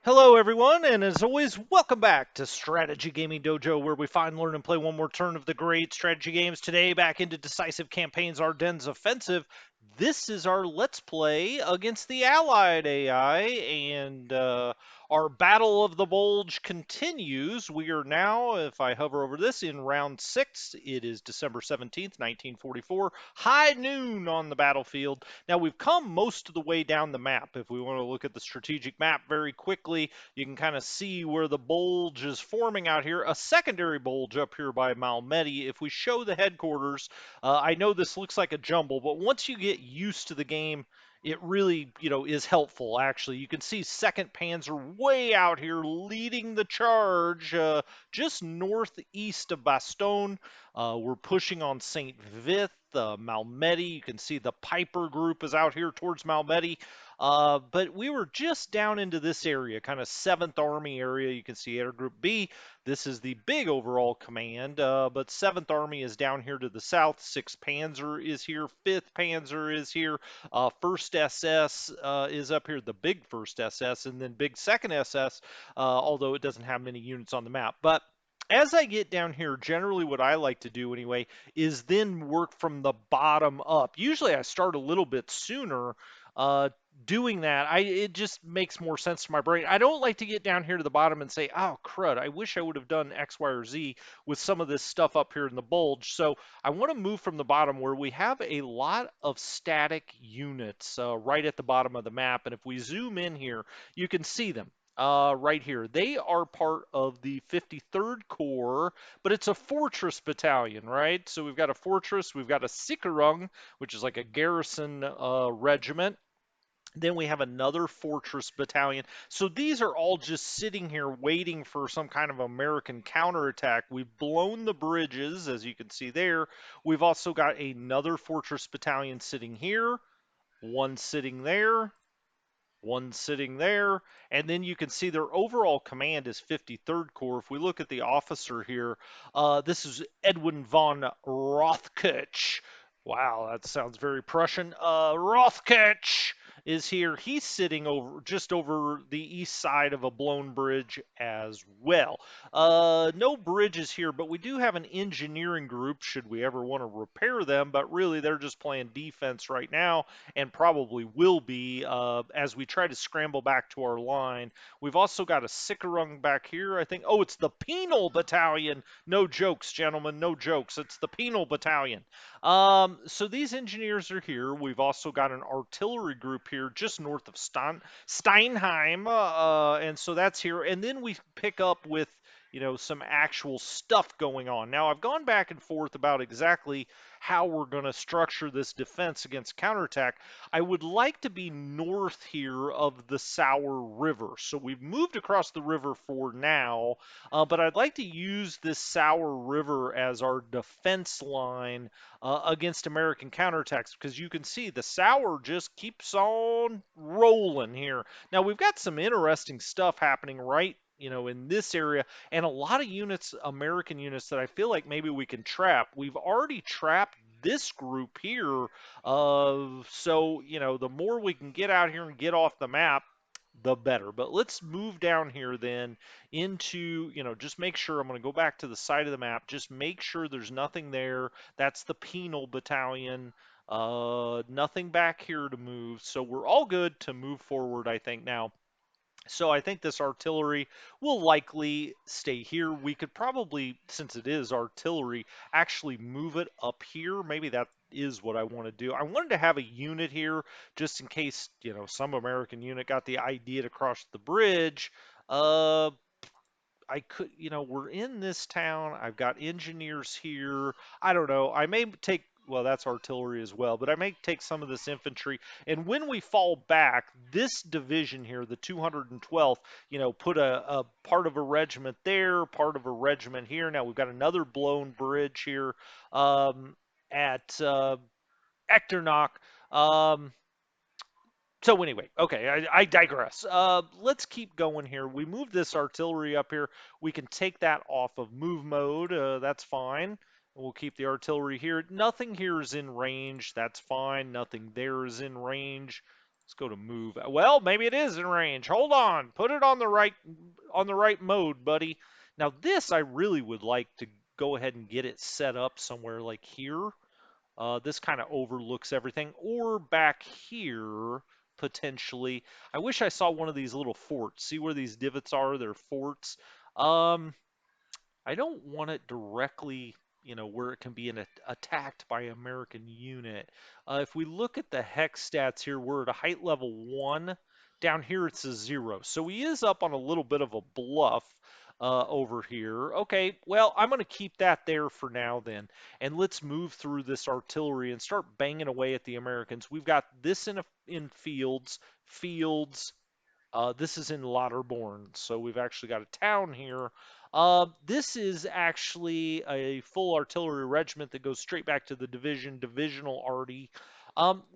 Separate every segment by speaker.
Speaker 1: Hello, everyone, and as always, welcome back to Strategy Gaming Dojo, where we find, learn, and play one more turn of the great strategy games. Today, back into Decisive Campaigns Ardennes Offensive. This is our Let's Play against the Allied AI, and our Battle of the Bulge continues. We are now, if I hover over this, in round 6. It is December 17th, 1944, high noon on the battlefield. Now, we've come most of the way down the map. If we want to look at the strategic map very quickly, you can kind of see where the bulge is forming out here. A secondary bulge up here by Malmedy. If we show the headquarters, I know this looks like a jumble, but once you get used to the game, it really, is helpful, actually. You can see 2nd Panzer way out here leading the charge just northeast of Bastogne. We're pushing on St. Vith, Malmedy. You can see the Piper group is out here towards Malmedy. But we were just down into this area, kind of 7th Army area. You can see Air Group B. This is the big overall command, but 7th Army is down here to the south. 6th Panzer is here. 5th Panzer is here. 1st SS is up here, the big 1st SS, and then big 2nd SS, although it doesn't have many units on the map. But as I get down here, generally what I like to do anyway is then work from the bottom up. Usually I start a little bit sooner. Doing that, it just makes more sense to my brain. I don't like to get down here to the bottom and say, oh, crud, I wish I would have done X, Y, or Z with some of this stuff up here in the bulge. So I want to move from the bottom where we have a lot of static units right at the bottom of the map. And if we zoom in here, you can see them. Right here. They are part of the 53rd Corps, but it's a fortress battalion, right? So we've got a fortress, we've got a Sicherung, which is like a garrison regiment. Then we have another fortress battalion. So these are all just sitting here waiting for some kind of American counterattack. We've blown the bridges, as you can see there. We've also got another fortress battalion sitting here, one sitting there, one sitting there, and then you can see their overall command is 53rd Corps. If we look at the officer here, this is Edwin von Rothkirch. Wow, that sounds very Prussian. Rothkirch is here. He's sitting over just over the east side of a blown bridge as well. No bridges here, but we do have an engineering group should we ever want to repair them, but really they're just playing defense right now and probably will be as we try to scramble back to our line. We've also got a Sicherung back here, I think. Oh, it's the Penal Battalion. No jokes, gentlemen, no jokes. It's the Penal Battalion. So these engineers are here. We've also got an artillery group here just north of Steinheim, and so that's here. And then we pick up with some actual stuff going on. Now, I've gone back and forth about exactly how we're going to structure this defense against counterattack. I would like to be north here of the Sour River. So we've moved across the river for now, but I'd like to use this Sour River as our defense line against American counterattacks because you can see the Sour just keeps on rolling here. Now, we've got some interesting stuff happening right in this area, and a lot of units, American units, that I feel like maybe we can trap. We've already trapped this group here, so the more we can get out here and get off the map, the better. But let's move down here then into, just make sure, I'm going to go back to the side of the map, just make sure there's nothing there. That's the Penal Battalion. Nothing back here to move, so we're all good to move forward, I think, now. So I think this artillery will likely stay here. We could probably, since it is artillery, actually move it up here. Maybe that is what I want to do. I wanted to have a unit here just in case, some American unit got the idea to cross the bridge. I could, we're in this town. I've got engineers here. I don't know. I may take, well, that's artillery as well, but I may take some of this infantry. And when we fall back, this division here, the 212th, put a part of a regiment there, part of a regiment here. Now we've got another blown bridge here at Echternach. So anyway, okay, I digress. Let's keep going here. We move this artillery up here. We can take that off of move mode. That's fine. We'll keep the artillery here. Nothing here is in range. That's fine. Nothing there is in range. Let's go to move. Well, maybe it is in range. Hold on. Put it on the right mode, buddy. Now this I really would like to go ahead and get it set up somewhere like here. This kind of overlooks everything, or back here potentially. I wish I saw one of these little forts. See where these divots are? They're forts. Um, I don't want it directly, where it can be attacked by American unit. If we look at the hex stats here, we're at a height level 1. Down here it's a 0. So he is up on a little bit of a bluff over here. Okay, well, I'm going to keep that there for now then. And let's move through this artillery and start banging away at the Americans. We've got this in fields, this is in Lauterborn, so we've actually got a town here. This is actually a full artillery regiment that goes straight back to the divisional arty.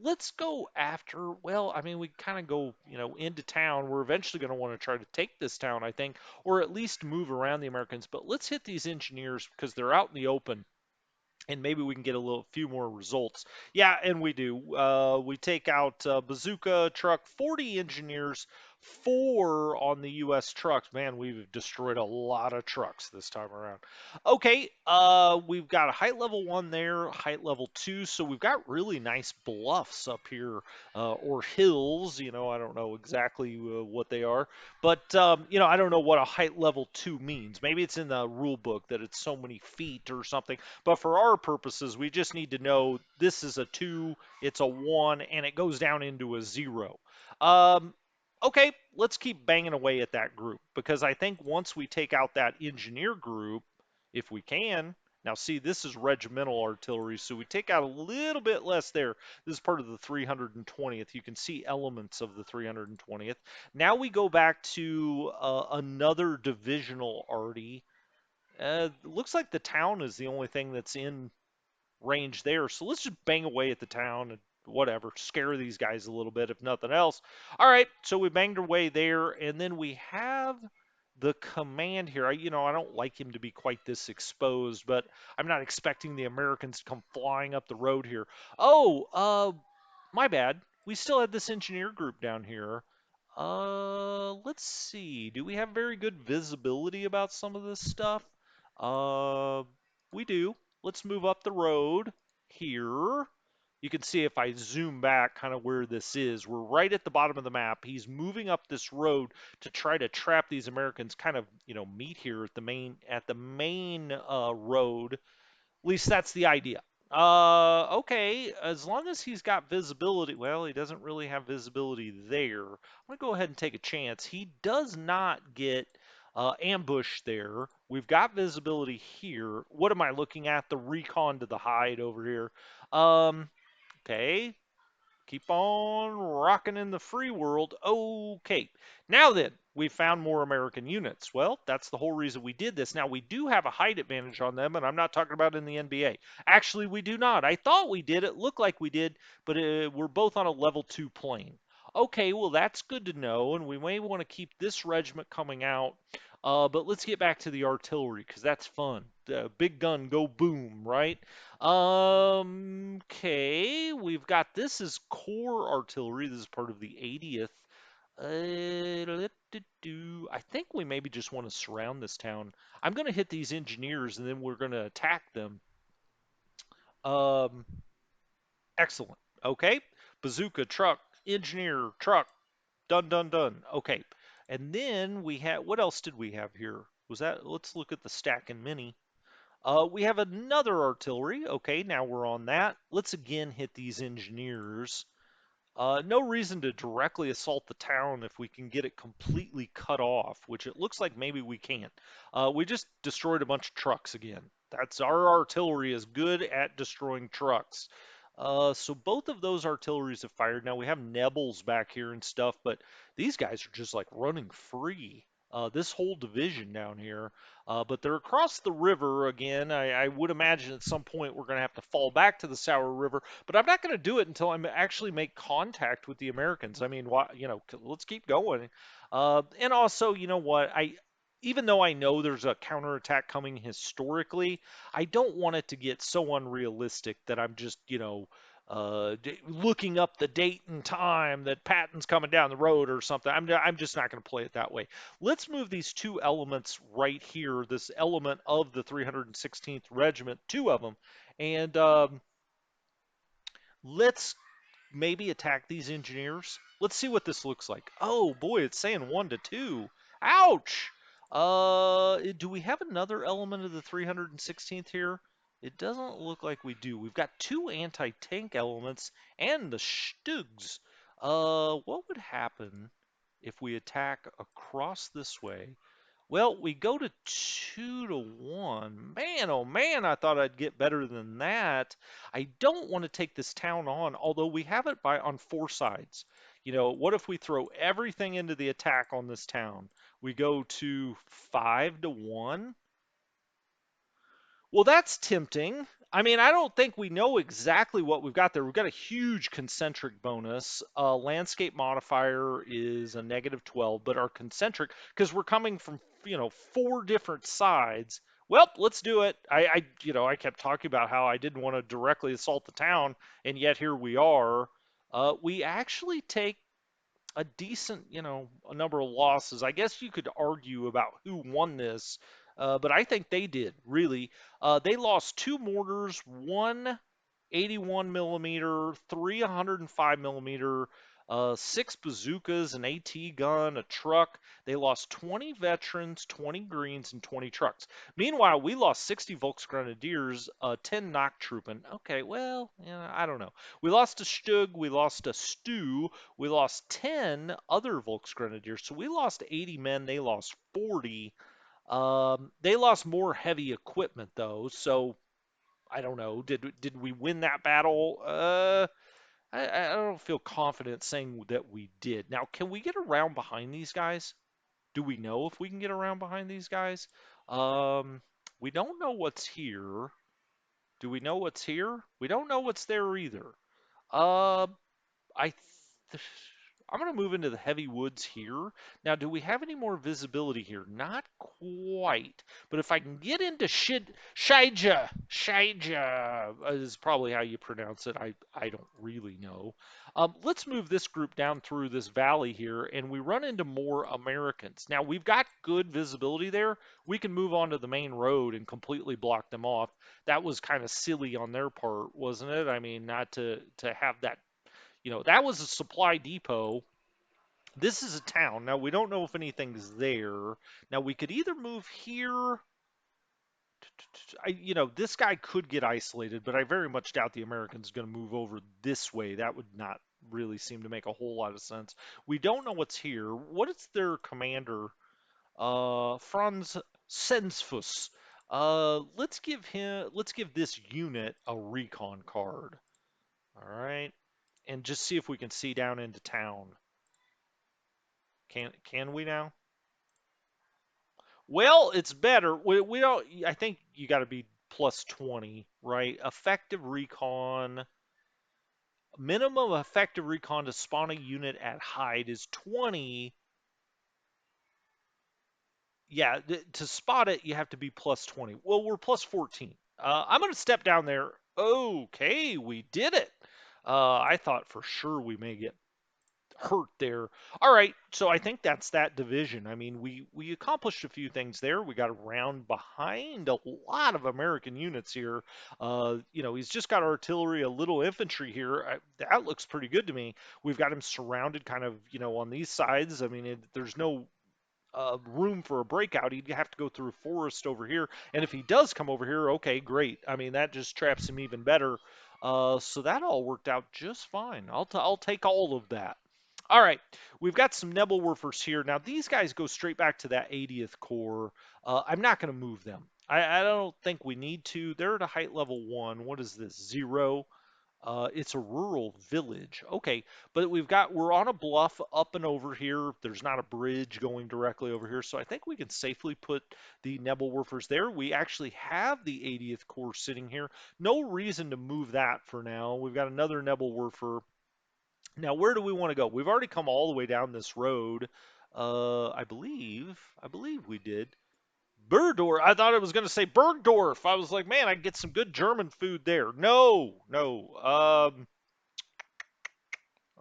Speaker 1: Let's go after, well, I mean, we kind of go, into town. We're eventually going to want to try to take this town, I think, or at least move around the Americans. But let's hit these engineers because they're out in the open and maybe we can get a few more results. Yeah, and we do. We take out bazooka truck, 40 engineers, 4 on the U.S. trucks. Man, we've destroyed a lot of trucks this time around. Okay, we've got a height level 1 there, height level 2, so we've got really nice bluffs up here, or hills. I don't know exactly what they are, but I don't know what a height level 2 means. Maybe it's in the rule book that it's so many feet or something. But for our purposes, we just need to know this is a 2, it's a 1, and it goes down into a 0. Um, okay, let's keep banging away at that group because I think once we take out that engineer group, if we can, now see, this is regimental artillery, so we take out a little bit less there. This is part of the 320th. You can see elements of the 320th. Now we go back to another divisional arty. Looks like the town is the only thing that's in range there. So let's just bang away at the town and whatever, scare these guys a little bit, if nothing else. All right, so we banged away there, and then we have the command here. I don't like him to be quite this exposed, but I'm not expecting the Americans to come flying up the road here. Oh, my bad. We still had this engineer group down here. Let's see. Do we have very good visibility about some of this stuff? Uh, we do. Let's move up the road here. You can see if I zoom back kind of where this is. We're right at the bottom of the map. He's moving up this road to try to trap these Americans kind of, meet here at the main road. At least that's the idea. Okay, as long as he's got visibility, well, he doesn't really have visibility there. I'm going to go ahead and take a chance. He does not get ambushed there. We've got visibility here. What am I looking at? The recon to the hide over here. Okay, keep on rocking in the free world. Okay. Now then, we found more American units. Well, that's the whole reason we did this. Now, we do have a height advantage on them, and I'm not talking about in the NBA. Actually, we do not. I thought we did. It looked like we did, but we're both on a level 2 plane. Okay, well, that's good to know, and we may want to keep this regiment coming out. But let's get back to the artillery, because that's fun. Big gun, go boom, right? Okay, we've got this as core artillery. This is part of the 80th. I think we maybe just want to surround this town. I'm going to hit these engineers and then we're going to attack them. Um, Excellent. Okay, bazooka, truck, engineer, truck, done, done, done. Okay, and then we have, what else did we have here? Let's look at the stack and mini. We have another artillery. Okay, now we're on that. Let's again hit these engineers. No reason to directly assault the town if we can get it completely cut off, which it looks like maybe we can't. We just destroyed a bunch of trucks again. That's our artillery is good at destroying trucks. So both of those artilleries have fired. Now we have Nebels back here and stuff, but these guys are just like running free. This whole division down here. But they're across the river again. I would imagine at some point we're going to have to fall back to the Sour River, but I'm not going to do it until I actually make contact with the Americans. I mean, let's keep going. And also, you know what? Even though I know there's a counterattack coming historically, I don't want it to get so unrealistic that I'm just, looking up the date and time that Patton's coming down the road or something. I'm just not going to play it that way. Let's move these two elements right here, this element of the 316th Regiment, two of them, and let's maybe attack these engineers. Let's see what this looks like. Oh boy, it's saying 1 to 2. Ouch! Do we have another element of the 316th here? It doesn't look like we do. We've got two anti-tank elements and the Stugs. What would happen if we attack across this way? Well, we go to 2 to 1. Man, oh man, I thought I'd get better than that. I don't want to take this town on, although we have it on 4 sides. What if we throw everything into the attack on this town? We go to 5 to 1. Well, that's tempting. I mean, I don't think we know exactly what we've got there. We've got a huge concentric bonus. Landscape modifier is a -12, but our concentric, because we're coming from, 4 different sides. Well, let's do it. I kept talking about how I didn't want to directly assault the town, and yet here we are. We actually take a decent, a number of losses. I guess you could argue about who won this, but I think they did, really. They lost 2 mortars, one 81 millimeter, 305 millimeter, 6 bazookas, an AT gun, a truck. They lost 20 veterans, 20 greens, and 20 trucks. Meanwhile, we lost 60 Volksgrenadiers, 10 Nachtruppen. Okay, well, I don't know. We lost a Stug, we lost a Stew, we lost 10 other Volksgrenadiers. So we lost 80 men, they lost 40. They lost more heavy equipment, though, so I don't know. Did we win that battle? I don't feel confident saying that we did. Now, can we get around behind these guys? Do we know if we can get around behind these guys? Um, we don't know what's here. Do we know what's here? We don't know what's there either. Uh, I th I'm going to move into the heavy woods here. Now, do we have any more visibility here? Not quite. But if I can get into Shaija is probably how you pronounce it. I don't really know. Let's move this group down through this valley here, and we run into more Americans. Now, we've got good visibility there. We can move onto the main road and completely block them off. That was kind of silly on their part, wasn't it? I mean, not to have that, that was a supply depot. This is a town. Now, we don't know if anything's there. Now, we could either move here. This guy could get isolated, but I very much doubt the American's going to move over this way. That would not really seem to make a whole lot of sense. We don't know what's here. What is their commander? Franz Sensfuss. Let's give this unit a recon card. All right. And just see if we can see down into town. Can we now? Well, it's better. We don't. I think you got to be plus 20, right? Effective recon. Minimum effective recon to spawn a unit at hide is 20. Yeah, to spot it, you have to be plus 20. Well, we're plus 14. I'm going to step down there. Okay, we did it. I thought for sure we may get hurt there. All right, so I think that's that division. I mean, we accomplished a few things there. We got around behind a lot of American units here. He's just got artillery, a little infantry here. That looks pretty good to me. We've got him surrounded kind of, on these sides. I mean, there's no room for a breakout. He'd have to go through a forest over here. And if he does come over here, okay, great. I mean, that just traps him even better. So that all worked out just fine. I'll take all of that. All right, we've got some Nebelwerfers here. Now, these guys go straight back to that 80th Corps. I'm not going to move them. I don't think we need to. They're at a height level 1. What is this? 0. It's a rural village. Okay, but we're on a bluff up and over here. There's not a bridge going directly over here, so I think we can safely put the Nebelwerfers there. We actually have the 80th Corps sitting here. No reason to move that for now. We've got another Nebelwerfer. Now, where do we want to go? We've already come all the way down this road. I believe we did. Burdorf. I thought it was going to say Bergdorf. I was like, man, I get some good German food there. No, no.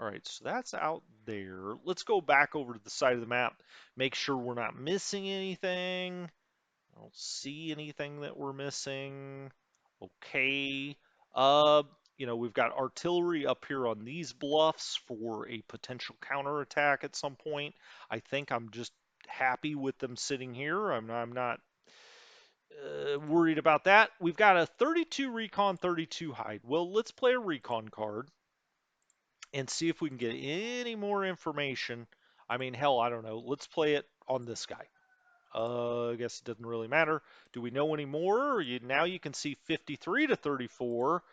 Speaker 1: All right, so that's out there. Let's go back over to the side of the map, make sure we're not missing anything. I don't see anything that we're missing. Okay. Uh, we've got artillery up here on these bluffs for a potential counterattack at some point. I think I'm just happy with them sitting here. I'm not worried about that. We've got a 32 recon, 32 hide. Well, let's play a recon card and see if we can get any more information. I mean, hell, I don't know. Let's play it on this guy. I guess it doesn't really matter. Do we know any more? Now you can see 53 to 34.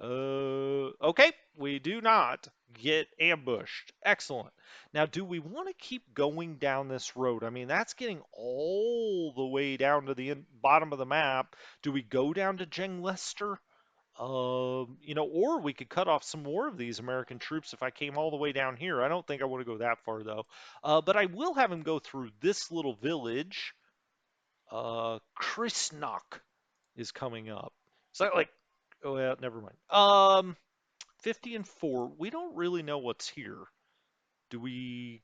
Speaker 1: Okay, we do not get ambushed. Excellent. Now, do we want to keep going down this road? I mean, that's getting all the way down to the bottom of the map. Do we go down to Jenglester? Or we could cut off some more of these American troops if I came all the way down here. I don't think I want to go that far though. But I will have him go through this little village. Krisnok is coming up. Is that like? Oh yeah, never mind. 50 and 4. We don't really know what's here. Do we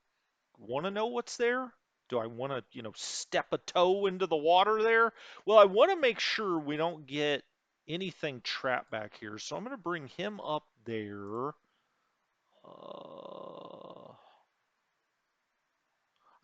Speaker 1: want to know what's there? Do I want to, step a toe into the water there? Well, I want to make sure we don't get anything trapped back here. So I'm going to bring him up there. Uh,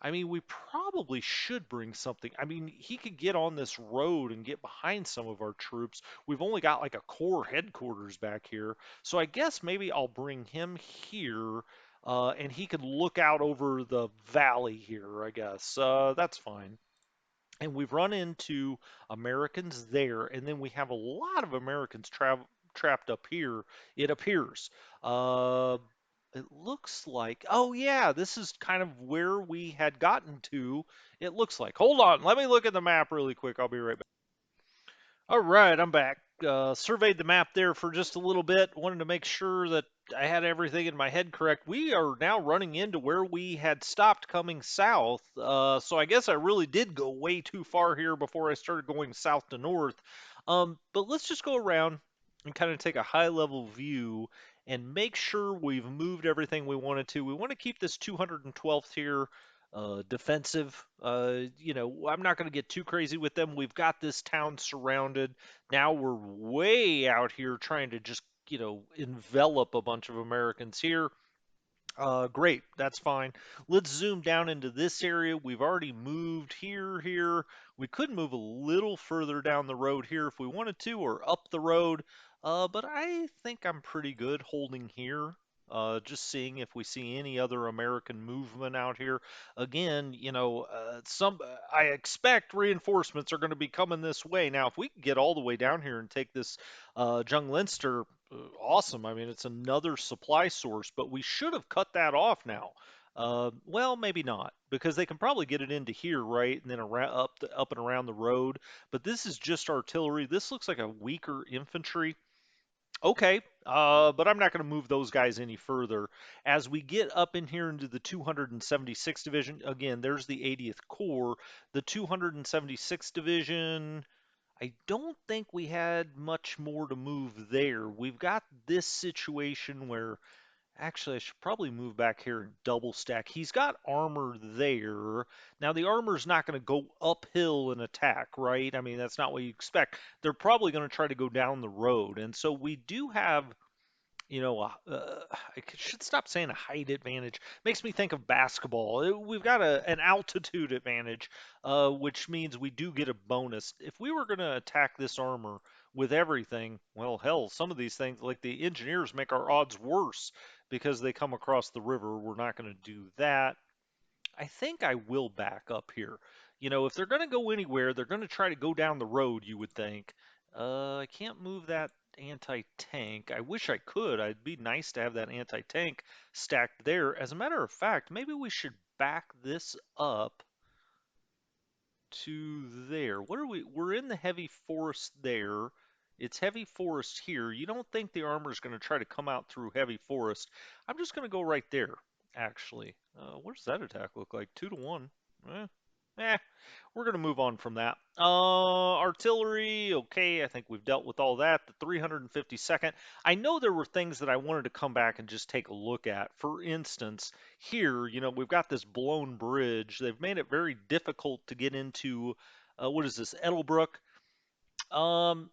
Speaker 1: I mean, we probably should bring something. I mean, he could get on this road and get behind some of our troops. We've only got like a core headquarters back here. So I guess maybe I'll bring him here and he could look out over the valley here, I guess. That's fine. And we've run into Americans there, and then we have a lot of Americans trapped up here, it appears. Uh, it looks like, oh yeah, this is kind of where we had gotten to. It looks like. Hold on, let me look at the map really quick. I'll be right back. All right, I'm back. Surveyed the map there for just a little bit. Wanted to make sure that I had everything in my head correct. We are now running into where we had stopped coming south. So I guess I really did go way too far here before I started going south to north. But let's just go around and kind of take a high level view and make sure we've moved everything we wanted to. We want to keep this 212th here defensive. I'm not going to get too crazy with them. We've got this town surrounded. Now we're way out here trying to just, envelop a bunch of Americans here. Great, that's fine. Let's zoom down into this area. We've already moved here. We could move a little further down the road here if we wanted to, or up the road. But I think I'm pretty good holding here. Just seeing if we see any other American movement out here. Again, I expect reinforcements are going to be coming this way. Now, if we can get all the way down here and take this Junglinster, awesome. I mean, it's another supply source, but we should have cut that off now. Well, maybe not, because they can probably get it into here, right, and then around up and around the road. But this is just artillery. This looks like a weaker infantry. Okay, but I'm not going to move those guys any further. As we get up in here into the 276th Division, again, there's the 80th Corps. The 276th Division, I don't think we had much more to move there. We've got this situation where actually I should probably move back here and double stack. He's got armor there. Now the armor's not going to go uphill and attack, right? I mean, that's not what you expect. They're probably going to try to go down the road. And so we do have I should stop saying a height advantage. Makes me think of basketball. We've got an altitude advantage, which means we do get a bonus. If we were going to attack this armor with everything, well, hell, some of these things, like the engineers, make our odds worse because they come across the river. We're not going to do that. I think I will back up here. If they're going to go anywhere, they're going to try to go down the road, you would think. I can't move that anti-tank. I wish I could. It'd be nice to have that anti-tank stacked there. As a matter of fact, maybe we should back this up to there. What are we? We're in the heavy forest there. It's heavy forest here. You don't think the armor is going to try to come out through heavy forest. I'm just going to go right there, actually. What does that attack look like? 2 to 1. Eh. Eh, we're going to move on from that. Artillery, okay, I think we've dealt with all that. The 352nd, I know there were things that I wanted to come back and just take a look at. For instance, here, we've got this blown bridge. They've made it very difficult to get into, what is this, Edelbrook? Um,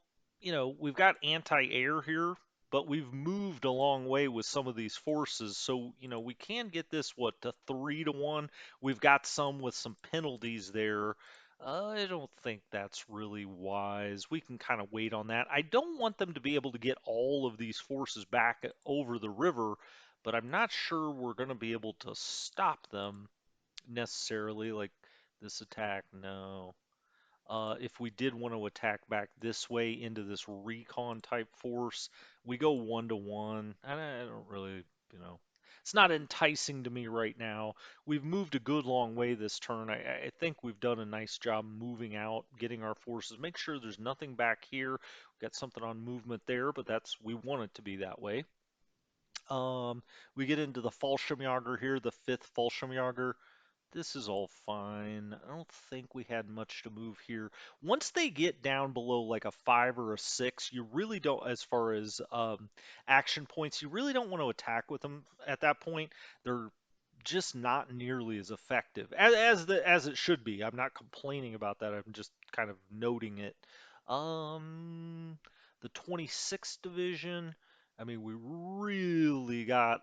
Speaker 1: we've got anti-air here, but we've moved a long way with some of these forces. So, we can get this, what, to 3-1. We've got some with some penalties there. I don't think that's really wise. We can kind of wait on that. I don't want them to be able to get all of these forces back over the river, but I'm not sure we're going to be able to stop them necessarily. Like this attack, no. If we did want to attack back this way into this recon type force, we go 1-1. I don't really, you know, it's not enticing to me right now. We've moved a good long way this turn. I think we've done a nice job moving out, getting our forces. Make sure there's nothing back here. We've got something on movement there, but we want it to be that way. We get into the Fallschirmjäger here, the fifth Fallschirmjäger. This is all fine. I don't think we had much to move here. Once they get down below like a 5 or a 6, you really don't, as far as action points, you really don't want to attack with them at that point. They're just not nearly as effective as it should be. I'm not complaining about that. I'm just kind of noting it. Um, the 26th Division. I mean, we really got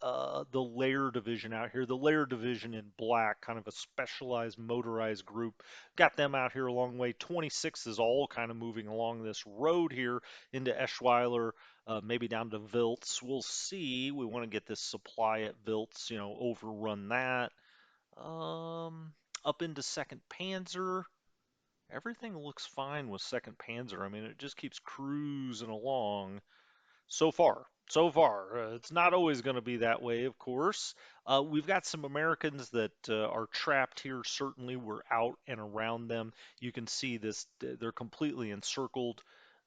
Speaker 1: the Lair Division out here. The Lair Division in black, kind of a specialized motorized group. Got them out here a long way. 26 is all kind of moving along this road here into Eschweiler, maybe down to Wiltz. We'll see. We want to get this supply at Wiltz, overrun that. Up into 2nd Panzer. Everything looks fine with 2nd Panzer. I mean, it just keeps cruising along. So far, so far. It's not always going to be that way, of course. We've got some Americans that are trapped here. Certainly, we're out and around them. You can see this, they're completely encircled.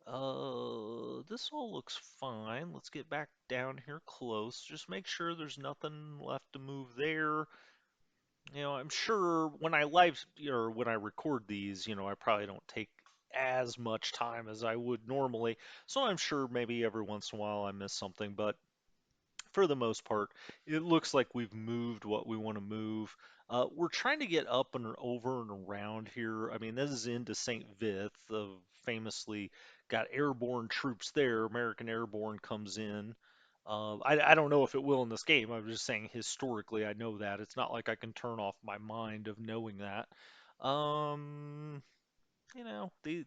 Speaker 1: This all looks fine. Let's get back down here close. Just make sure there's nothing left to move there. I'm sure when I live or when I record these, I probably don't take as much time as I would normally. So I'm sure maybe every once in a while I miss something, but for the most part, it looks like we've moved what we want to move. We're trying to get up and over and around here. I mean, this is into St. Vith, famously got airborne troops there. American Airborne comes in. I don't know if it will in this game. I'm just saying historically, I know that. It's not like I can turn off my mind of knowing that. Um,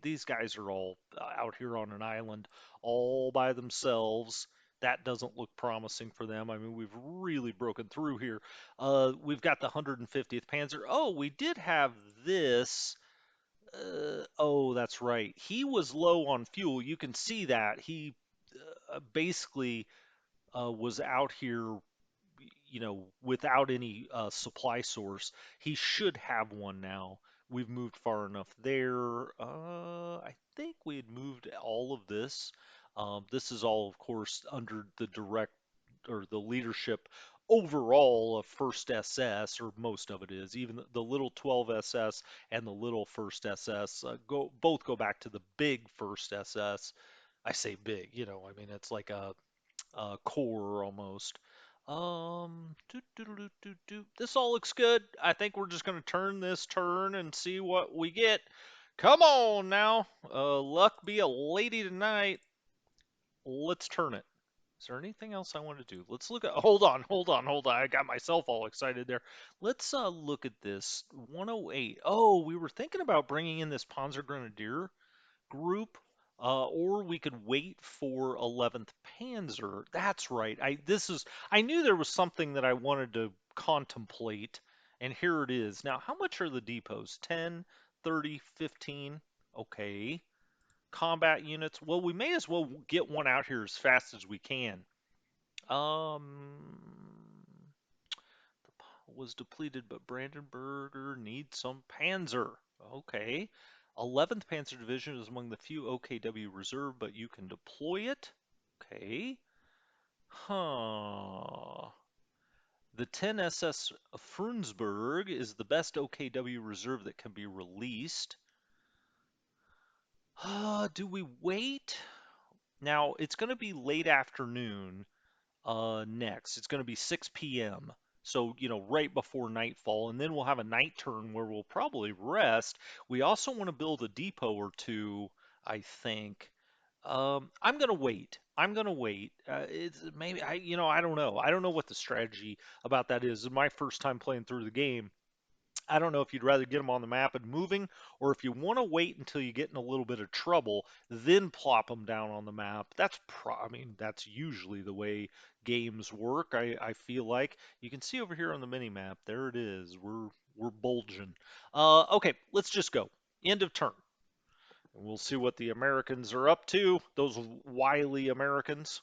Speaker 1: these guys are all out here on an island all by themselves. That doesn't look promising for them. I mean, we've really broken through here. We've got the 150th Panzer. Oh, we did have this. Oh, that's right. He was low on fuel. You can see that. He basically was out here, without any supply source. He should have one now. We've moved far enough there. I think we had moved all of this. This is all, of course, under the direct or the leadership overall of First SS, or most of it is. Even the little 12 SS and the little First SS go back to the big First SS. I say big, I mean it's like a core almost. This all looks good. I think we're just going to turn this turn and see what we get. Come on now. Luck be a lady tonight. Let's turn it. Is there anything else I want to do? Let's look at. Hold on. I got myself all excited there. Let's look at this 108. Oh, we were thinking about bringing in this Panzer Grenadier group, or we could wait for 11th Panzer. That's right. I knew there was something that I wanted to contemplate, and here it is. Now, how much are the depots? 10, 30, 15. Okay. Combat units. Well, we may as well get one out here as fast as we can. Was depleted, but Brandenburger needs some Panzer. Okay. 11th Panzer Division is among the few OKW reserve, but you can deploy it. Okay. Huh. The 10 SS Frundsberg is the best OKW reserve that can be released. Do we wait? Now, it's going to be late afternoon next. It's going to be 6 p.m. So, right before nightfall. And then we'll have a night turn where we'll probably rest. We also want to build a depot or two, I think. I'm gonna wait. I'm gonna wait. It's maybe I don't know. I don't know what the strategy about that is. It's my first time playing through the game. I don't know if you'd rather get them on the map and moving, or if you want to wait until you get in a little bit of trouble, then plop them down on the map. I mean, that's usually the way games work. I feel like you can see over here on the mini map. There it is. We're bulging. Okay, let's just go. End of turn. We'll see what the Americans are up to. Those wily Americans.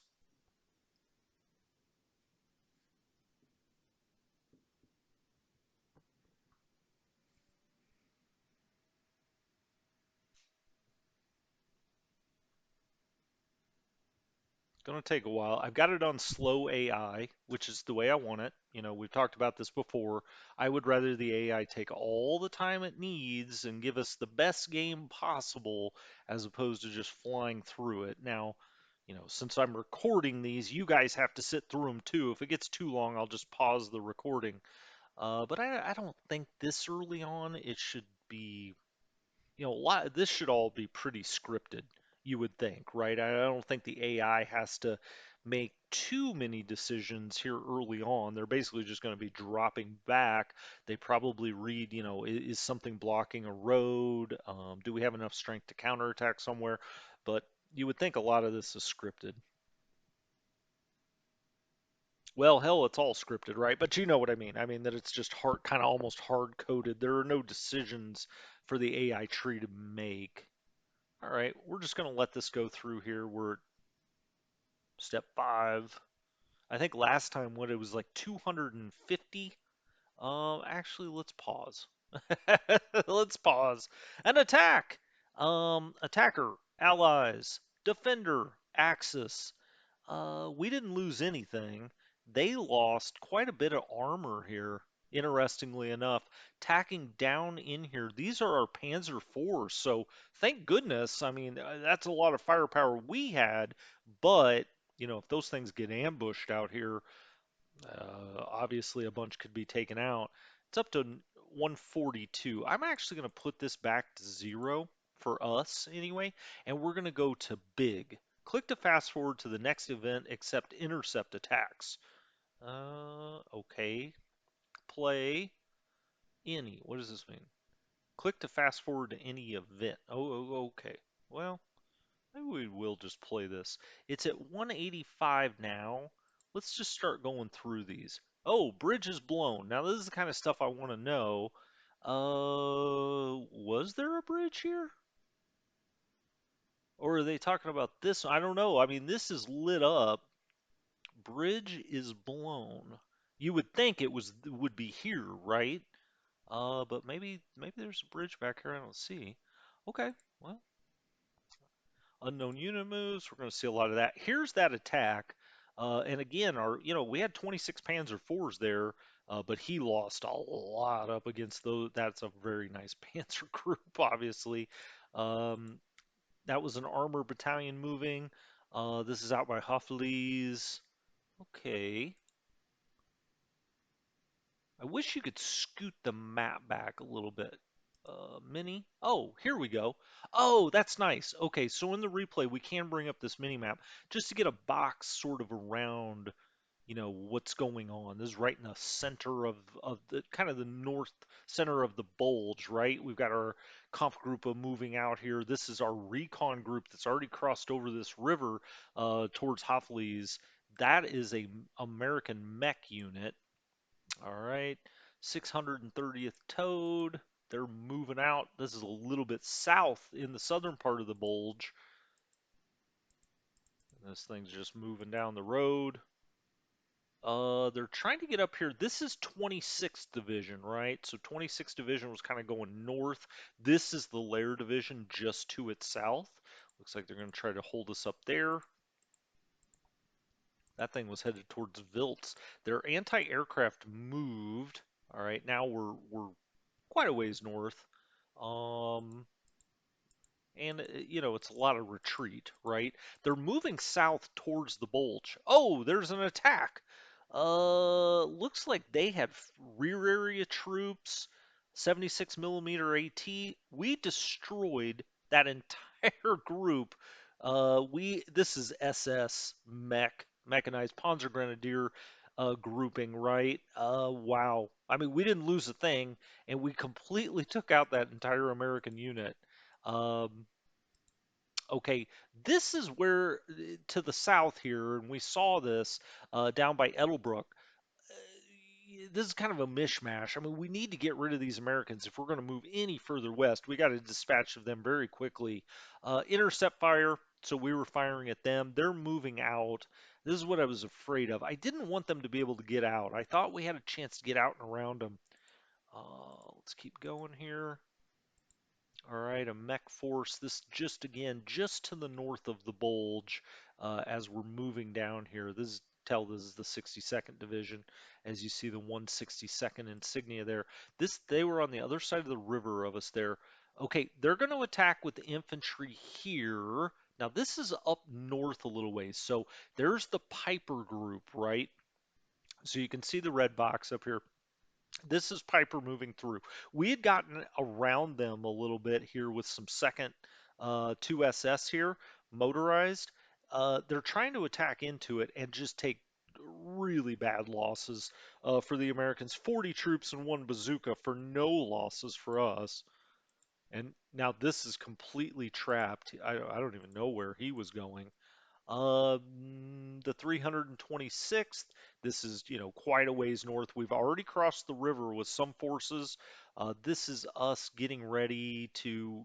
Speaker 1: Going to take a while. I've got it on slow AI, which is the way I want it. We've talked about this before. I would rather the AI take all the time it needs and give us the best game possible as opposed to just flying through it. Now, since I'm recording these, you guys have to sit through them too. If it gets too long, I'll just pause the recording. But I don't think this early on it should be this should all be pretty scripted, you would think, right? I don't think the AI has to make too many decisions here early on. They're basically just going to be dropping back. They probably read, is something blocking a road? Do we have enough strength to counterattack somewhere? But you would think a lot of this is scripted. Well, hell, it's all scripted, right? But you know what I mean. I mean that it's just hard, kind of almost hard coded. There are no decisions for the AI tree to make. All right, we're just going to let this go through here. We're at step 5. I think last time what it was like 250. Actually, let's pause. Let's pause. An attack. Attacker, allies, defender, axis. We didn't lose anything. They lost quite a bit of armor here, interestingly enough. Tacking down in here, these are our Panzer IVs, so thank goodness. I mean, that's a lot of firepower we had, but, if those things get ambushed out here, obviously a bunch could be taken out. It's up to 142. I'm actually going to put this back to 0 for us anyway, and we're going to go to big. Click to fast forward to the next event except intercept attacks. Okay. Play any. What does this mean? Click to fast forward to any event. Okay. Well, maybe we will just play this. It's at 185 now. Let's just start going through these. Oh, bridge is blown. Now this is the kind of stuff I want to know. Was there a bridge here? Or are they talking about this? I don't know. I mean, this is lit up. Bridge is blown. You would think would be here, right? But maybe there's a bridge back here I don't see. Okay, well, unknown unit moves. We're going to see a lot of that. Here's that attack. And again, we had 26 Panzer IVs there, but he lost a lot up against those. That's a very nice Panzer group, obviously. Um, that was an armor battalion moving. This is out by Hoffleys. Okay. I wish you could scoot the map back a little bit. Mini. Oh, here we go. Oh, that's nice. Okay, so in the replay, we can bring up this mini map just to get a box sort of around, what's going on. This is right in the center of the kind of the north center of the bulge, right? We've got our conf group moving out here. This is our recon group that's already crossed over this river towards Hoffleys. That is a American mech unit. All right, 630th Toad. They're moving out. This is a little bit south in the southern part of the bulge. This thing's just moving down the road. They're trying to get up here. This is 26th Division, right? So 26th Division was kind of going north. This is the Lair Division just to its south. Looks like they're going to try to hold us up there. That thing was headed towards Viltz. Their anti-aircraft moved. All right, now we're quite a ways north. Um, and it's a lot of retreat, right? They're moving south towards the Bulge. Oh, there's an attack. Looks like they had rear area troops, 76 millimeter AT. We destroyed that entire group. We This is SS mechanized Panzer Grenadier grouping, right? Wow. I mean, we didn't lose a thing, and we completely took out that entire American unit. Um, okay, this is where to the south here, and we saw this down by Edelbrook. This is kind of a mishmash. I mean, we need to get rid of these Americans if we're going to move any further west. We got to dispatch of them very quickly. Intercept fire. So we were firing at them. They're moving out. This is what I was afraid of. I didn't want them to be able to get out. I thought we had a chance to get out and around them. Let's keep going here. All right, a mech force. This just again, just to the north of the Bulge as we're moving down here. This is the 62nd Division. As you see the 162nd insignia there. They were on the other side of the river of us there. Okay, they're going to attack with the infantry here. Now this is up north a little ways. So there's the Piper group, right? So you can see the red box up here. This is Piper moving through. We had gotten around them a little bit here with some second 2SS here, motorized. They're trying to attack into it and just take really bad losses for the Americans. 40 troops and one bazooka for no losses for us. And now this is completely trapped. I don't even know where he was going. The 326th, this is, quite a ways north. We've already crossed the river with some forces. This is us getting ready to,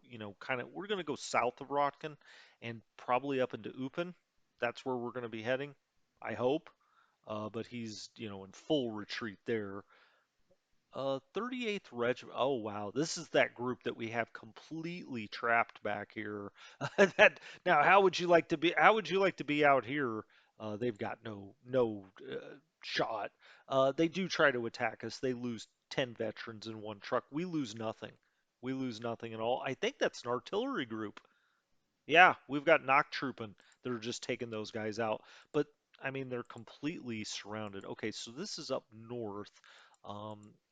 Speaker 1: we're going to go south of Rotkin and probably up into Eupen. That's where we're going to be heading, I hope. But he's, in full retreat there. 38th Regiment. Oh wow, this is that group that we have completely trapped back here. That now, how would you like to be? How would you like to be out here? They've got no shot. They do try to attack us. They lose 10 veterans in one truck. We lose nothing. We lose nothing at all. I think that's an artillery group. Yeah, we've got Trooping. They're just taking those guys out. But I mean, they're completely surrounded. Okay, so this is up north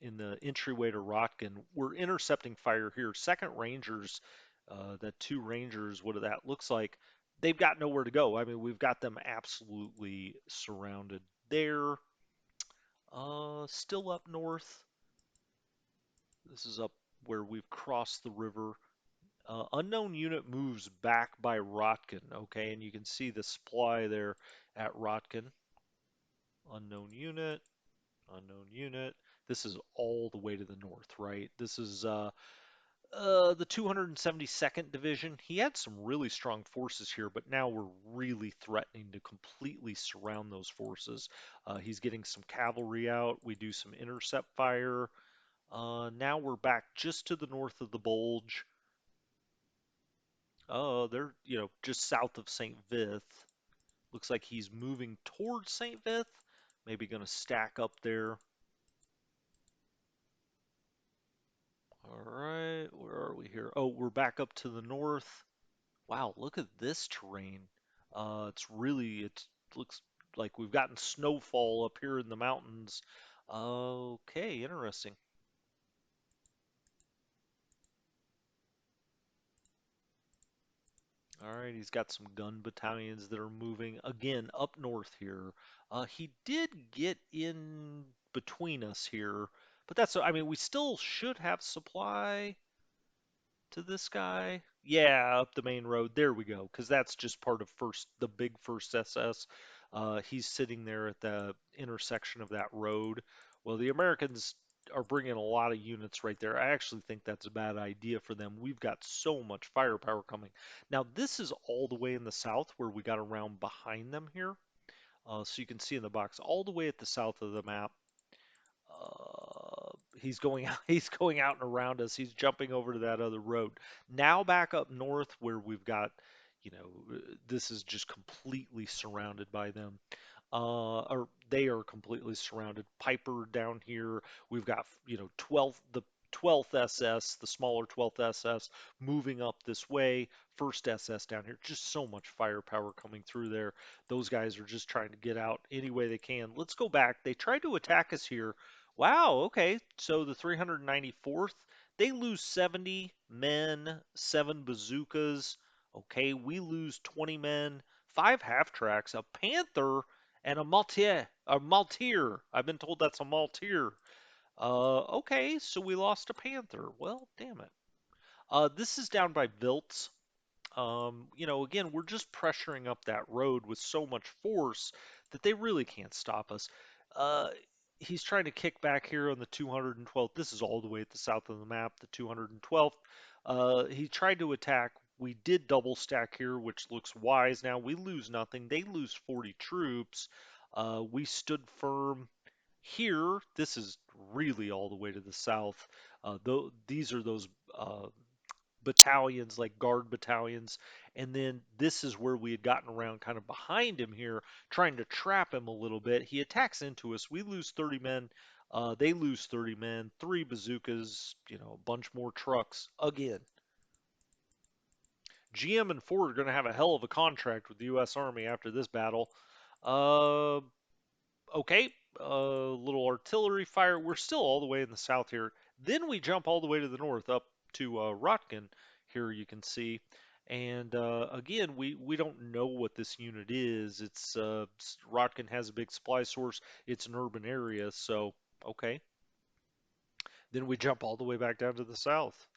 Speaker 1: in the entryway to Rotkin. We're intercepting fire here. Second Rangers, the two Rangers, what that looks like, they've got nowhere to go. I mean, we've got them absolutely surrounded there. Still up north. This is up where we've crossed the river. Unknown unit moves back by Rotkin, okay, and you can see the supply there at Rotkin. Unknown unit, unknown unit. This is all the way to the north, right? This is the 272nd Division. He had some really strong forces here, but now we're really threatening to completely surround those forces. He's getting some cavalry out. We do some intercept fire. Now we're back just to the north of the Bulge. Oh, they're, just south of St. Vith. Looks like he's moving towards St. Vith. Maybe going to stack up there. All right, where are we here? Oh, we're back up to the north. Wow, look at this terrain. It looks like we've gotten snowfall up here in the mountains. Okay, interesting. All right, he's got some gun battalions that are moving again up north here. He did get in between us here, but I mean, we still should have supply to this guy. Yeah, up the main road. There we go, because that's just part of the big first SS. He's sitting there at the intersection of that road. Well, the Americans are bringing a lot of units right there. I actually think that's a bad idea for them. We've got so much firepower coming. Now, this is all the way in the south where we got around behind them here. So you can see in the box all the way at the south of the map. He's going out, he's going out and around us. He's jumping over to that other road. Now back up north where we've got, this is just completely surrounded by them. or they are completely surrounded. Piper down here. We've got, 12th SS, the smaller 12th SS, moving up this way. First SS down here. Just so much firepower coming through there. Those guys are just trying to get out any way they can. Let's go back. They tried to attack us here. Wow, okay. So the 394th, they lose 70 men, 7 bazookas. Okay, we lose 20 men, 5 half tracks, a panther, and a Maltier. I've been told that's a Maltier. Okay, so we lost a panther. Well, damn it. This is down by Vilts. Again, we're just pressuring up that road with so much force that they really can't stop us. Uh, he's trying to kick back here on the 212th. This is all the way at the south of the map, the 212th. He tried to attack. We did double stack here, which looks wise. Now we lose nothing. They lose 40 troops. We stood firm here. This is really all the way to the south. Though these are those battalions, like guard battalions. And then this is where we had gotten around kind of behind him here, trying to trap him a little bit. He attacks into us. We lose 30 men. They lose 30 men, 3 bazookas, a bunch more trucks again. GM and Ford are going to have a hell of a contract with the U.S. Army after this battle. Uh, okay, little artillery fire. We're still all the way in the south here. Then we jump all the way to the north up to Rotkin. Here you can see. And again, we don't know what this unit is. Rotkin has a big supply source. It's an urban area, so okay. Then we jump all the way back down to the south,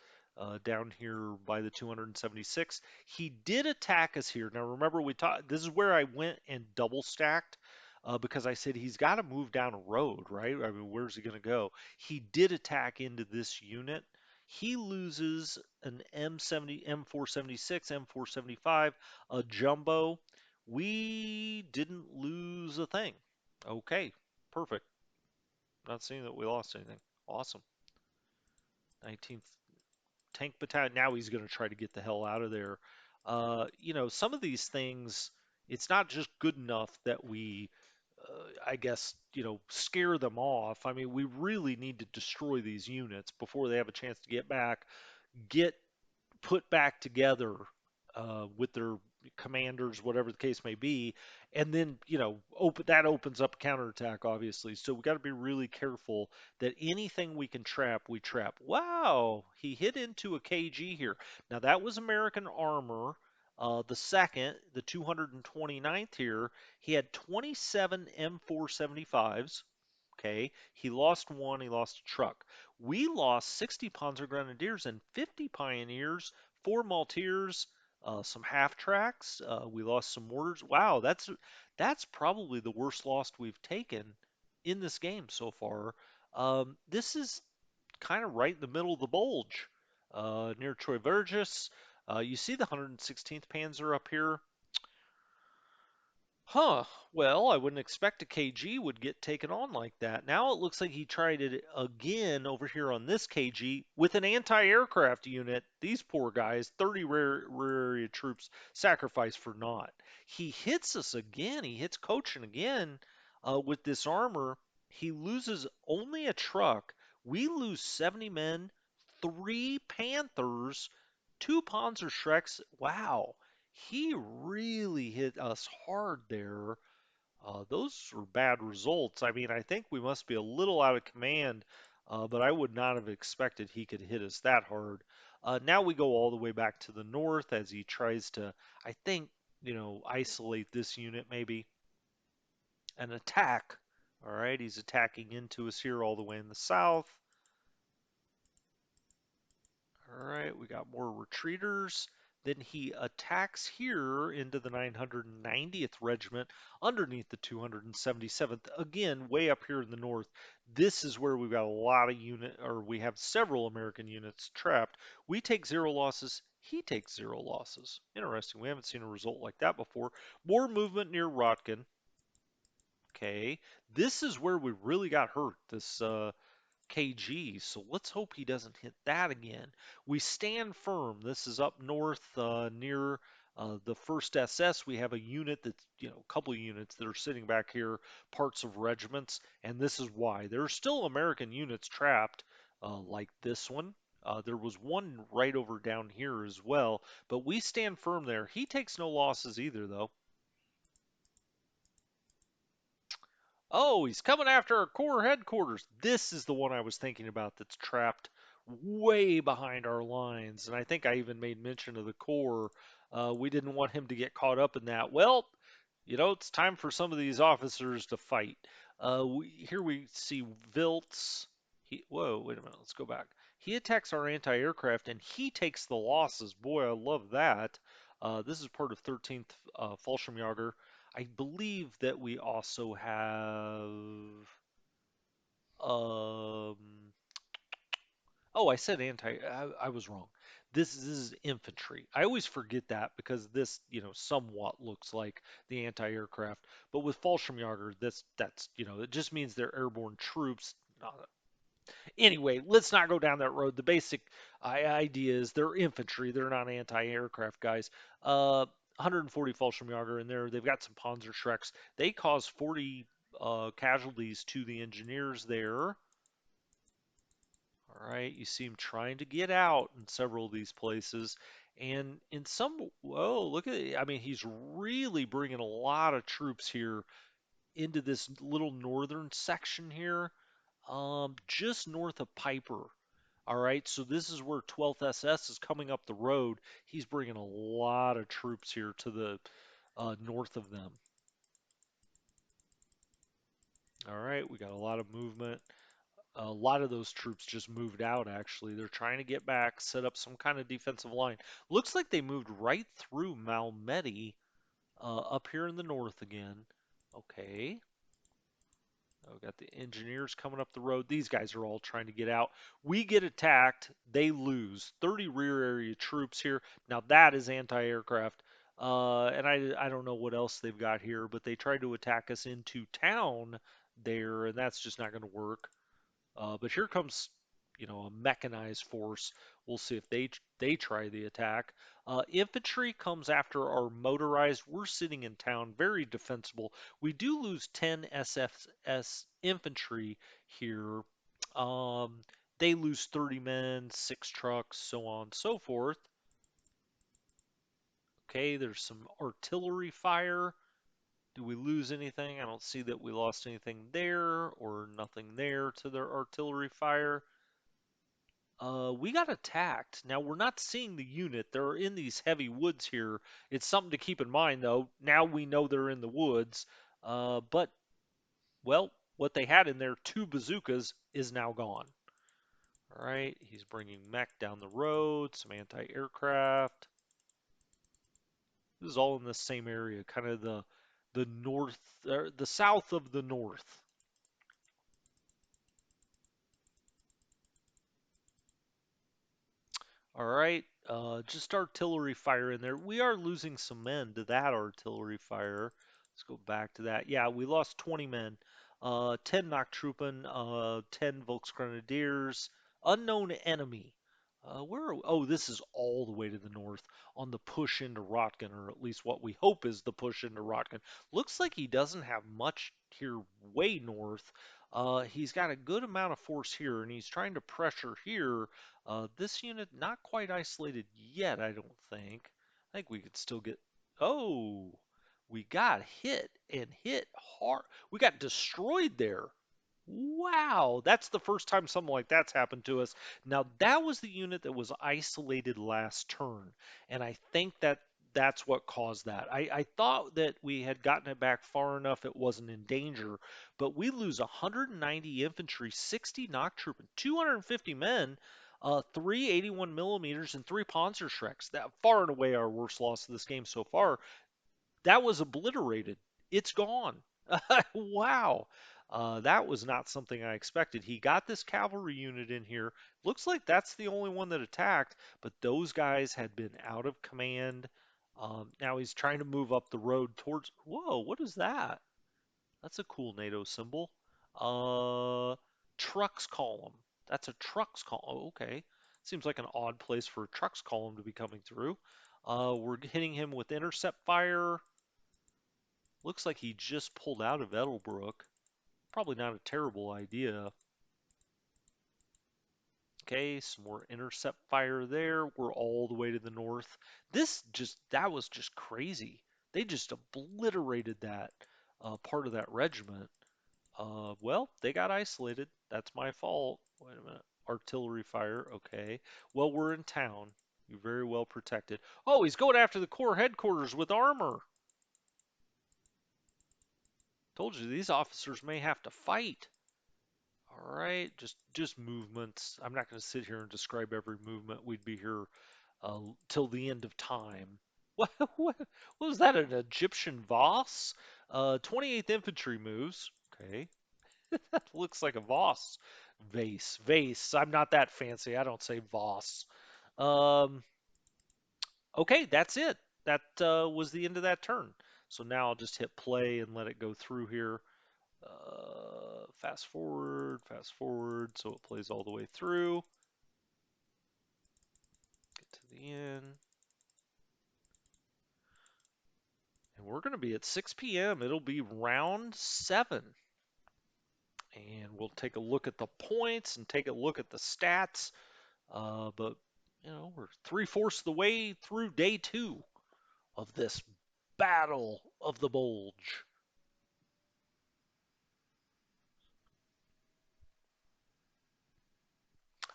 Speaker 1: down here by the 276. He did attack us here. Now remember, we talked. This is where I went and double stacked because I said he's got to move down a road, right? I mean, where's he going to go? He did attack into this unit. He loses an M70, M476, M475, a jumbo. We didn't lose a thing. Okay, perfect. Not seeing that we lost anything. Awesome. 19th Tank Battalion. Now he's going to try to get the hell out of there. Some of these things, it's not just good enough that we, I guess, scare them off. I mean, we really need to destroy these units before they have a chance to get back, get put back together with their commanders, whatever the case may be, and then that opens up a counterattack, obviously. So we got to be really careful that anything we can trap, we trap. Wow, he hit into a KG here. Now that was American armor. The second, the 229th here, he had 27 M475s. Okay, he lost one, he lost a truck. We lost 60 Panzer Grenadiers and 50 Pioneers, 4 Maltiers, some half tracks. We lost some mortars. Wow, that's probably the worst loss we've taken in this game so far. This is kind of right in the middle of the Bulge, near Troy Vergis. You see the 116th Panzer up here. Huh. Well, I wouldn't expect a KG would get taken on like that. Now it looks like he tried it again over here on this KG with an anti-aircraft unit. These poor guys, 30 rare area troops sacrificed for naught. He hits us again. He hits Cochin again with this armor. He loses only a truck. We lose 70 men, 3 Panthers, 2 Panzerschrecks. Wow. He really hit us hard there. Those were bad results. I mean, I think we must be a little out of command, but I would not have expected he could hit us that hard. Now we go all the way back to the north as he tries to, I think, isolate this unit maybe. An attack. All right, he's attacking into us here all the way in the south. All right, we got more retreaters. Then he attacks here into the 990th Regiment underneath the 277th. Again, way up here in the north. This is where we've got a lot of we have several American units trapped. We take 0 losses. He takes 0 losses. Interesting. We haven't seen a result like that before. More movement near Rotkin. Okay. This is where we really got hurt. This KG, so let's hope he doesn't hit that again. We stand firm. This is up north near The first SS, we have a unit that's, a couple of units that are sitting back here, parts of regiments, and this is why. There are still American units trapped, like this one. There was one right over down here as well, but we stand firm there. He takes no losses either, though. Oh, he's coming after our core headquarters. This is the one I was thinking about that's trapped way behind our lines. And I think I even made mention of the core. We didn't want him to get caught up in that. Well, it's time for some of these officers to fight. Here we see Viltz. Whoa, wait a minute. Let's go back. He attacks our anti-aircraft and he takes the losses. Boy, I love that. This is part of 13th Fallschirmjäger. I believe that we also have. Um, oh, I said anti. I was wrong. This is infantry. I always forget that because this, somewhat looks like the anti-aircraft. But with Fallschirmjäger, that's it just means they're airborne troops. Anyway, let's not go down that road. The basic idea is they're infantry. They're not anti-aircraft guys. 140 Fallschirmjäger in there. They've got some Panzerschrecks. They cause 40 casualties to the engineers there. All right, you see him trying to get out in several of these places. And in some, whoa, look at it. I mean, he's really bringing a lot of troops here into this little northern section here, just north of Piper. All right, so this is where 12th SS is coming up the road. He's bringing a lot of troops here to the north of them. All right, we got a lot of movement. A lot of those troops just moved out, actually. They're trying to get back, set up some kind of defensive line. Looks like they moved right through Malmedy up here in the north again. Okay. We got the engineers coming up the road. These guys are all trying to get out. We get attacked. They lose. 30 rear area troops here. Now that is anti-aircraft. And I don't know what else they've got here, but they tried to attack us into town there, and that's just not going to work. But here comes, a mechanized force. We'll see if they try the attack. Infantry comes after our motorized. We're sitting in town, very defensible. We do lose 10 SFS infantry here. Um, they lose 30 men, 6 trucks, so on and so forth. Okay, there's some artillery fire. Do we lose anything? I don't see that we lost anything there or nothing there to their artillery fire. We got attacked. Now we're not seeing the unit. They're in these heavy woods here. It's something to keep in mind, though. Now we know they're in the woods. But well, what they had in there, 2 bazookas, is now gone. All right, he's bringing mech down the road, some anti-aircraft. This is all in the same area, kind of the north, the south of the north. All right, just artillery fire in there. We are losing some men to that artillery fire. Let's go back to that. Yeah, we lost 20 men. 10 Nachtruppen, 10 Volksgrenadiers, unknown enemy. Oh, this is all the way to the north on the push into Rotgen, or at least what we hope is the push into Rotgen. Looks like he doesn't have much here way north. He's got a good amount of force here, and he's trying to pressure here. This unit not quite isolated yet, I don't think. I think we could still get. Oh, we got hit and hit hard. We got destroyed there. Wow, that's the first time something like that's happened to us. Now, that was the unit that was isolated last turn, and I think that's what caused that. I thought that we had gotten it back far enough it wasn't in danger, but we lose 190 infantry, 60 Nachtruppen, 250 men, 381 millimeters, and 3 Panzerschrecks. That far and away our worst loss of this game so far. That was obliterated. It's gone. Wow. That was not something I expected. He got this cavalry unit in here. Looks like that's the only one that attacked, but those guys had been out of command. Now he's trying to move up the road towards. Whoa, what is that? That's a cool NATO symbol. Uh, trucks column. That's a trucks column. Oh, okay. Seems like an odd place for a trucks column to be coming through. We're hitting him with intercept fire. Looks like he just pulled out of Edelbrook. Probably not a terrible idea. Okay, some more intercept fire there. We're all the way to the north. That was just crazy. They just obliterated that part of that regiment. Well, they got isolated. That's my fault. Wait a minute. Artillery fire. Okay. Well, we're in town. You're very well protected. Oh, he's going after the Corps headquarters with armor. Told you these officers may have to fight. All right, just movements. I'm not going to sit here and describe every movement. We'd be here till the end of time. What was that? An Egyptian Voss? 28th Infantry moves. Okay, that looks like a Voss vase. Vase. I'm not that fancy. I don't say Voss. Um, okay, that's it. That was the end of that turn. So now I'll just hit play and let it go through here. Fast forward, so it plays all the way through. Get to the end. And we're going to be at 6 p.m. It'll be round 7. And we'll take a look at the points and take a look at the stats. But, we're three-fourths of the way through day 2 of this Battle of the Bulge.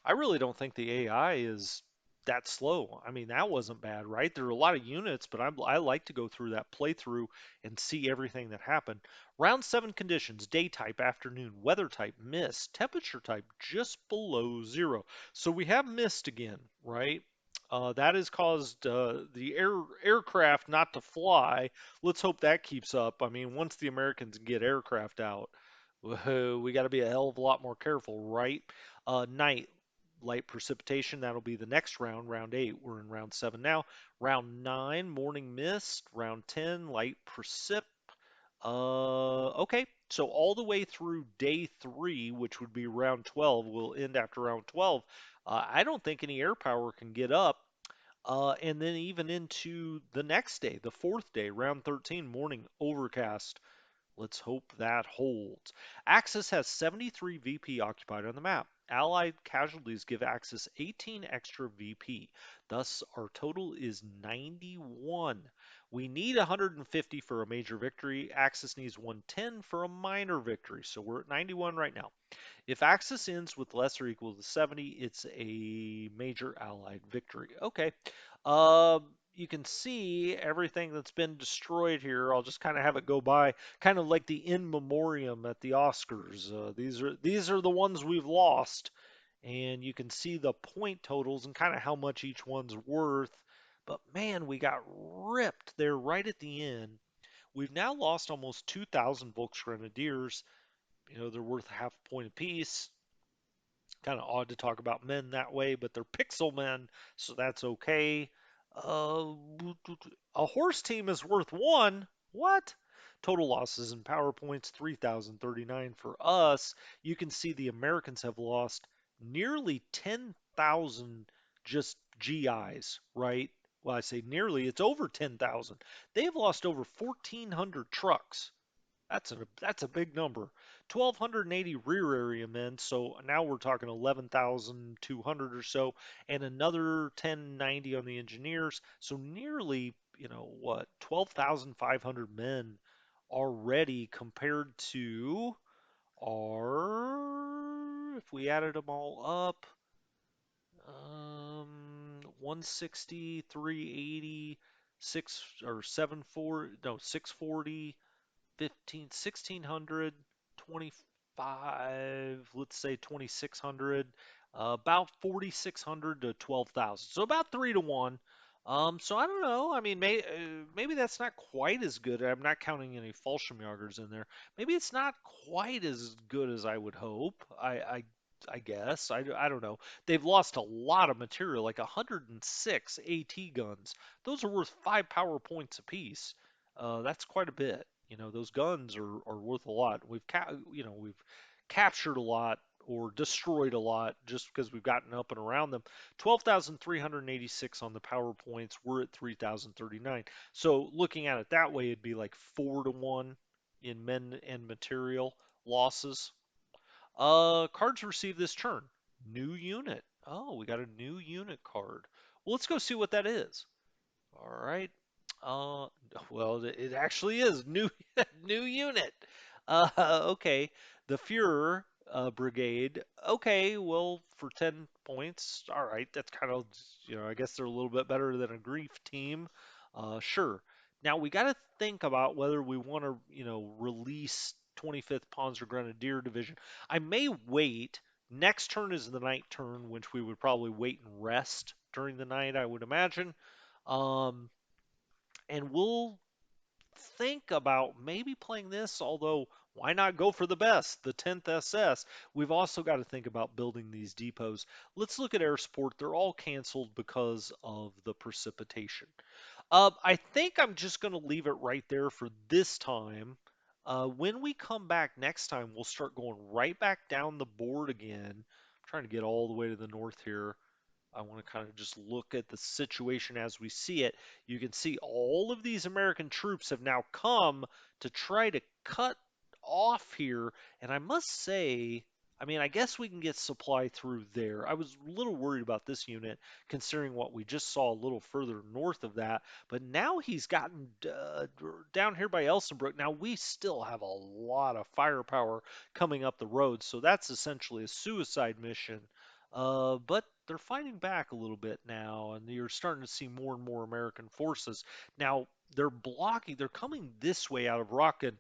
Speaker 1: I really don't think the AI is that slow. I mean, that wasn't bad, right? There are a lot of units, but I like to go through that playthrough and see everything that happened. Round 7 conditions: day type, afternoon, weather type, mist, temperature type just below 0. So we have mist again, right? That has caused the aircraft not to fly. Let's hope that keeps up. I mean, once the Americans get aircraft out, we got to be a hell of a lot more careful, right? Night, light precipitation. That'll be the next round, round 8. We're in round 7 now. Round 9, morning mist. Round 10, light precip. Okay, so all the way through day 3, which would be round 12, will end after round 12. I don't think any air power can get up. And then even into the next day, the 4th day, round 13, morning overcast. Let's hope that holds. Axis has 73 VP occupied on the map. Allied casualties give Axis 18 extra VP. Thus, our total is 91. We need 150 for a major victory. Axis needs 110 for a minor victory. So we're at 91 right now. If Axis ends with less or equal to 70, it's a major Allied victory. Okay. You can see everything that's been destroyed here. I'll just kind of have it go by, kind of like the in memoriam at the Oscars. These are the ones we've lost, and you can see the point totals and kind of how much each one's worth. But man, we got ripped there right at the end. We've now lost almost 2,000 Volksgrenadiers. They're worth half a point apiece. Kind of odd to talk about men that way, but they're pixel men, so that's okay. Uh, a horse team is worth 1. What? Total losses in PowerPoints 3,039 for us. You can see the Americans have lost nearly 10,000 just GIs, right? Well, I say nearly, it's over 10,000. They've lost over 1,400 trucks. That's a big number. 1,280 rear area men, so now we're talking 11,200 or so, and another 1090 on the engineers. So nearly, 12,500 men already compared to if we added them all up, 160, 380, 6 or 740, no, 640. 15, 1600, 25, let's say 2600, about 4600 to 12,000. So about 3 to 1. So I don't know. I mean, maybe that's not quite as good. I'm not counting any Fallschirmjägers in there. Maybe it's not quite as good as I would hope. I guess. I don't know. They've lost a lot of material, like 106 AT guns. Those are worth 5 power points apiece. That's quite a bit. Those guns are worth a lot. We've captured a lot. or destroyed a lot just because we've gotten up and around them. 12,386 on the power points. We're at 3,039. So looking at it that way, it'd be like 4-1 in men and material losses. Cards received this turn. New unit. Oh, we got a new unit card. Well, let's go see what that is. All right. Uh, well, it actually is new new unit. Okay. The Führer Brigade. Okay, well, for 10 points, all right. That's kind of, I guess they're a little bit better than a grief team. Sure. Now we got to think about whether we want to, release 25th Panzer Grenadier Division. I may wait. Next turn is the night turn, which we would probably wait and rest during the night, I would imagine. Um, and we'll think about maybe playing this, although why not go for the best, the 10th SS? We've also got to think about building these depots. Let's look at air support. They're all canceled because of the precipitation. I think I'm just going to leave it right there for this time. When we come back next time, we'll start going right back down the board again. I'm trying to get all the way to the north here. I want to kind of just look at the situation as we see it. You can see all of these American troops have now come to try to cut off here. And I must say, I mean, I guess we can get supply through there. I was a little worried about this unit, considering what we just saw a little further north of that. But now he's gotten down here by Elsenbrook. Now we still have a lot of firepower coming up the road. So that's essentially a suicide mission. But they're fighting back a little bit now, and you're starting to see more and more American forces. Now, they're blocking, they're coming this way out of Rocken.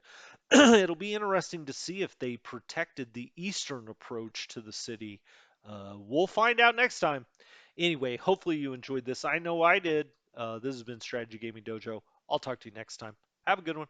Speaker 1: It'll be interesting to see if they protected the eastern approach to the city. We'll find out next time. Anyway, hopefully you enjoyed this. I know I did. This has been Strategy Gaming Dojo. I'll talk to you next time. Have a good one.